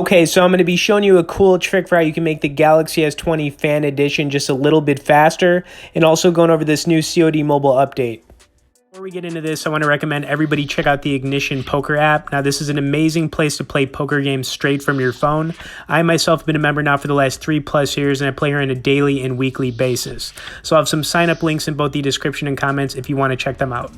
Okay, so I'm going to be showing you a cool trick for how you can make the Galaxy S20 Fan Edition just a little bit faster, and also going over this new COD mobile update. Before we get into this, I want to recommend everybody check out the Ignition Poker app. Now, this is an amazing place to play poker games straight from your phone. I myself have been a member now for the last 3+ years, and I play here on a daily and weekly basis. So I'll have some sign-up links in both the description and comments if you want to check them out.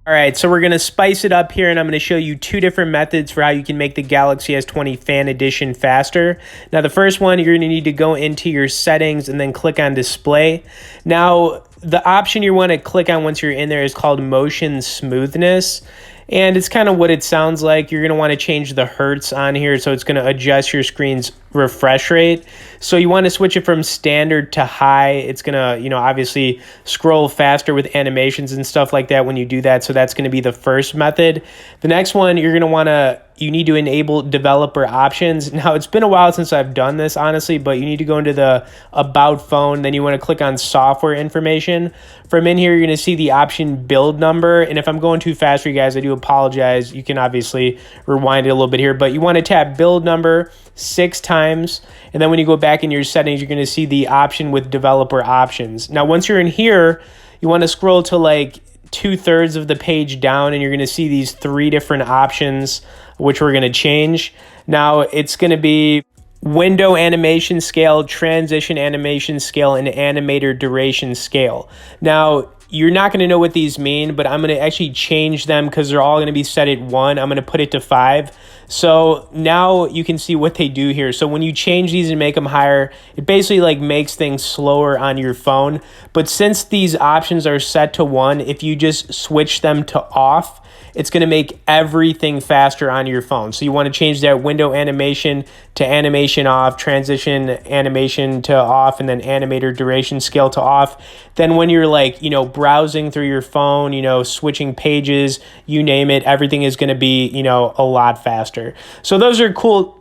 All right, so we're going to spice it up here, and I'm going to show you two different methods for how you can make the Galaxy S20 Fan Edition faster. Now, the first one, you're going to need to go into your settings and then click on display. Now, the option you want to click on once you're in there is called motion smoothness. And it's kind of what it sounds like. You're going to want to change the hertz on here, so it's going to adjust your screen's refresh rate. So you want to switch it from standard to high. It's going to, obviously scroll faster with animations and stuff like that when you do that. So that's going to be the first method. The next one, you need to enable developer options. Now, it's been a while since I've done this, honestly, but you need to go into the About Phone. Then you want to click on Software Information. From in here, you're going to see the option Build Number. And if I'm going too fast for you guys, I do apologize. You can obviously rewind it a little bit here, but you want to tap Build Number 6 times. And then when you go back in your settings, you're going to see the option with Developer Options. Now, once you're in here, you want to scroll to like 2/3 of the page down, and you're going to see these 3 different options, which we're going to change. Now, it's going to be window animation scale, transition animation scale, and animator duration scale. Now, you're not going to know what these mean, but I'm going to actually change them because they're all going to be set at 1. I'm going to put it to 5. So now you can see what they do here. So when you change these and make them higher, it basically like makes things slower on your phone. But since these options are set to 1, if you just switch them to off, it's going to make everything faster on your phone. So you want to change that window animation to animation off, transition animation to off, and then animator duration scale to off. Then when you're browsing through your phone, switching pages, you name it, everything is going to be, a lot faster. So those are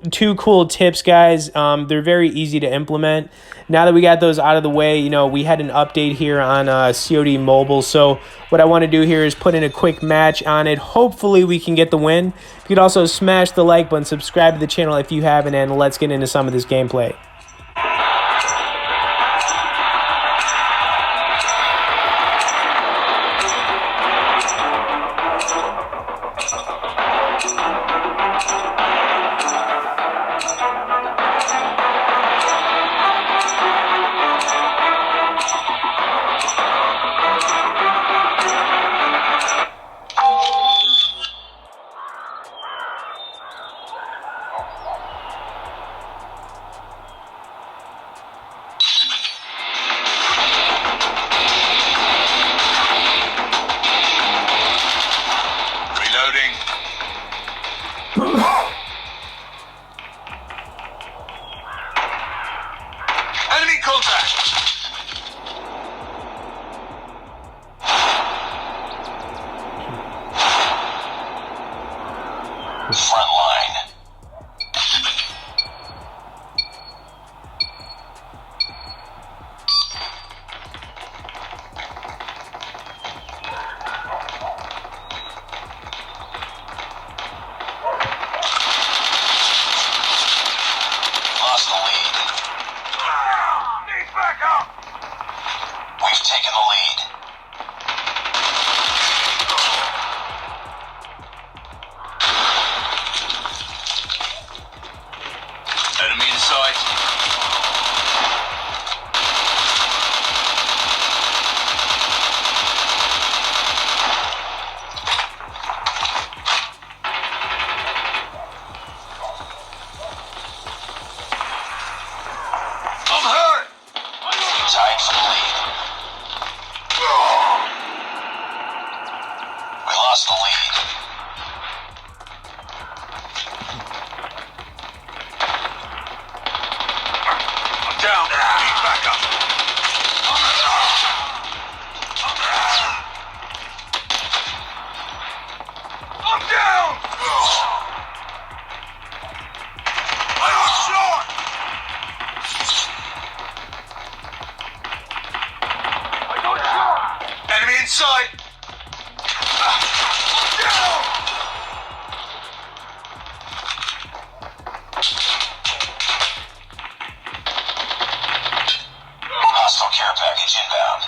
two cool tips, guys. They're very easy to implement. Now that we got those out of the way, we had an update here on COD Mobile. So what I want to do here is put in a quick match on it. Hopefully we can get the win. You could also smash the like button, subscribe to the channel if you haven't, and let's get into some of this gameplay. Enemy contact! Front line. Lost the lead. Need backup! We've taken the lead. Enemy in sight. I'm hurt! We tied for the lead. We lost the lead. I'm down. Need backup. I'm down! I got shot! I got shot! Enemy in sight! package inbound.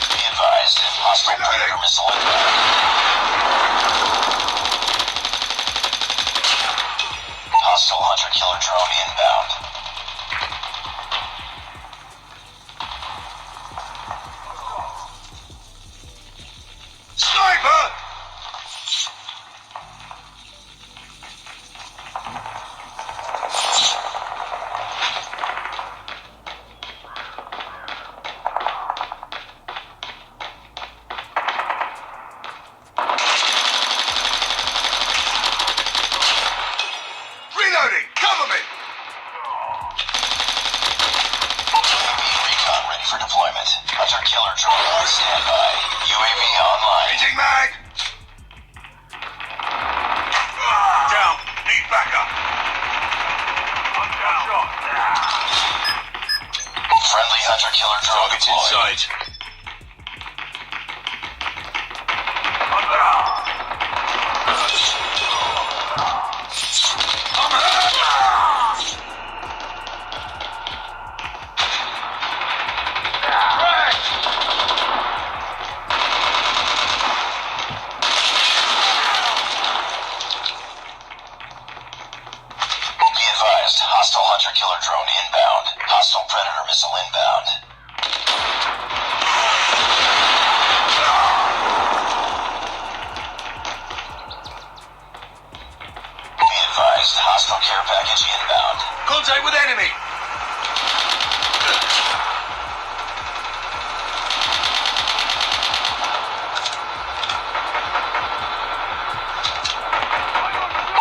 Be advised, hostile Predator missile inbound. Hostile hunter-killer drone inbound. Sniper! Reloading! Cover me! UAV recon ready for deployment. Hunter-killer drone on standby. UAV online. Changing mag! Down. Need backup. I'm down. Friendly hunter-killer drone Target's deployed. inside. I'm down. I'm hurt! Be advised, hostile hunter-killer drone inbound. Hostile Predator missile inbound. Be advised, hostile care package inbound. Contact with enemy!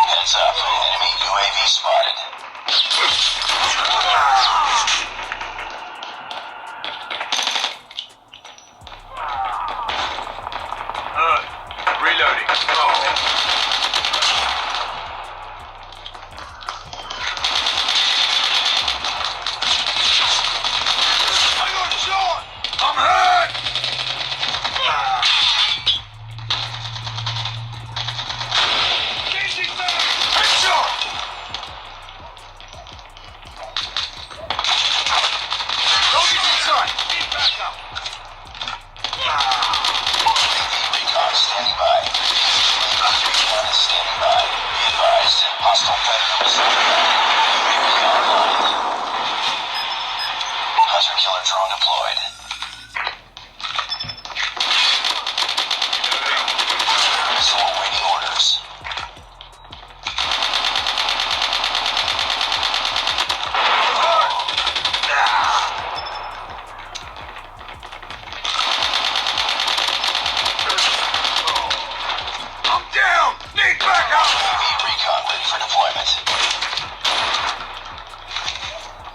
Heads up, enemy UAV spotted. Reloading. I got shot! I'm hurt! Changing mag! Headshot! Target's inside! Need backup! Recon standing by. Recon is standing by. Be advised, hostile Predator missile inbound. UAV online. Hunter-killer drone deployed. Missile awaiting orders. I'm down! Need backup! UAV recon ready for deployment.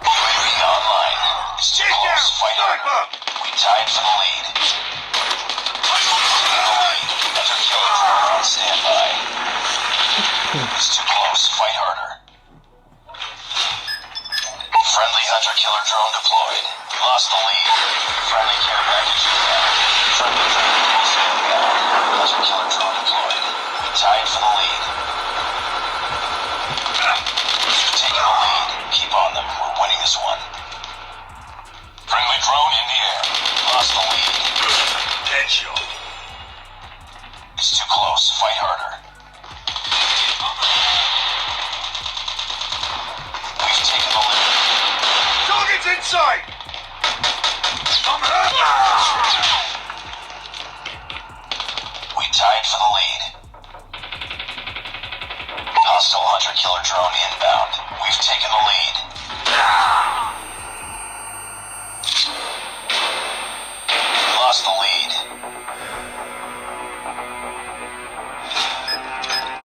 UAV online. It's too close. Fight harder. We tied for the lead. Hunter-killer drone on standby. It's too close. Fight harder. Friendly hunter-killer drone deployed. We lost the lead. Friendly care package inbound. Friendly Predator missile inbound. Hunter-killer drone deployed. We tied for the lead. We've taken the lead. Keep on them. We're winning this one. Friendly drone in the air. Lost the lead. Headshot. It's too close. Fight harder. We've taken the lead. Target's inside! I'm hurt! We tied for the lead. Hostile hunter-killer drone inbound. We've taken the lead.